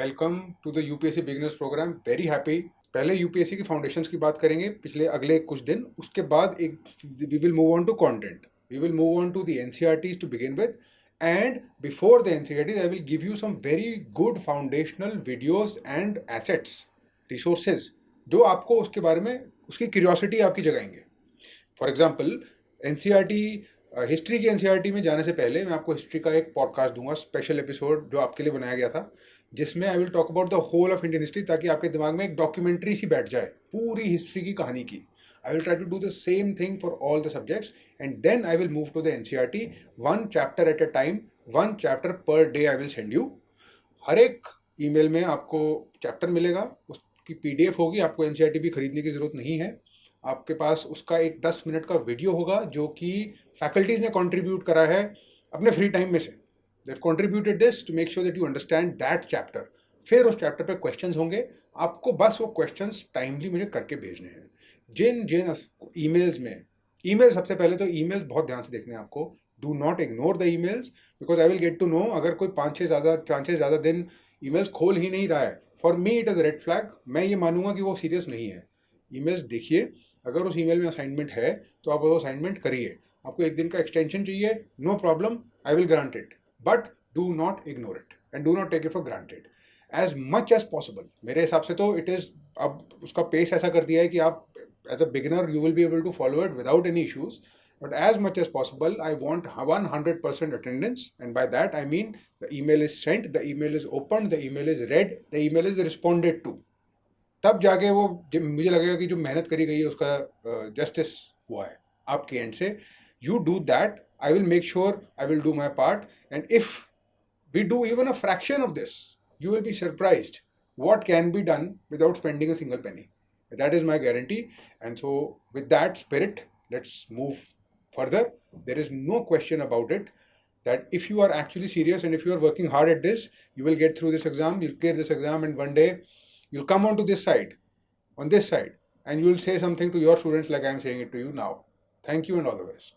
Welcome to the UPSC beginners program. Very happy. पहले UPSC की foundations की बात करेंगे पिछले अगले कुछ दिन, उसके बाद एक we will move on to content, we will move on to the NCERTs to begin with, and before the NCERTs I will give you some very good foundational videos and assets, resources, जो आपको उसके बारे में उसकी curiosity आपकी जगाएंगे। For example, NCERT history की NCERT में जाने से पहले मैं आपको हिस्ट्री का एक पॉडकास्ट दूंगा, स्पेशल एपिसोड जो आपके लिए बनाया गया था, जिसमें I will talk about the whole of Indian history, ताकि आपके दिमाग में एक डॉक्यूमेंट्री सी बैठ जाए पूरी हिस्ट्री की कहानी की। I will try to do the same thing for all the subjects, and then I will move to the NCERT, one chapter at a time, one chapter per day I will send you. हर एक email में आपको chapter मिलेगा, उसकी PDF होगी, आपको NCERT भी खरीदने की ज़रूरत नहीं है। आपके पास उसका एक 10 मिनट का वीडियो होगा जो कि फैकल्टीज ने कंट्रीब्यूट करा है अपने फ्री टाइम में से। They have contributed this to make sure that you understand that chapter. फिर उस चैप्टर पे क्वेश्चंस होंगे, आपको बस वो क्वेश्चंस टाइमली मुझे करके भेजने हैं। जिन जिन ईमेल्स में, ईमेल सबसे पहले तो ईमेल्स बहुत ध्यान से देखने हैं आपको। Do not ignore the emails, because I will get to know अगर कोई 5-6 दिन ईमेल्स खोल ही नहीं रहा है, for me it is red flag. मैं ये मानूंगा कि वो सीरियस नहीं है। ईमेल्स देखिए, अगर उस ईमेल में असाइनमेंट है तो आप वो असाइनमेंट करिए। आपको एक दिन का एक्सटेंशन चाहिए, no problem, I will grant it, but do not ignore it and do not take it for granted as much as possible. मेरे हिसाब से तो इट इज़, अब उसका पेस ऐसा कर दिया है कि आप as a beginner you will be able to follow it without any issues, but as much as possible I want 100% attendance, and by that I mean the email is sent, the email is opened, the email is read, the email is responded to। तब जाके वो मुझे लगेगा कि जो मेहनत करी गई है उसका जस्टिस हुआ है आपके एंड से। You do that, I will make sure, I will do my part, and if we do even a fraction of this, you will be surprised what can be done without spending a single penny. That is my guarantee. And so with that spirit, let's move further. There is no question about it that if you are actually serious and if you are working hard at this, you will get through this exam, you'll clear this exam, and one day you'll come onto this side, on this side, and you will say something to your students like I am saying it to you now. Thank you and all the best.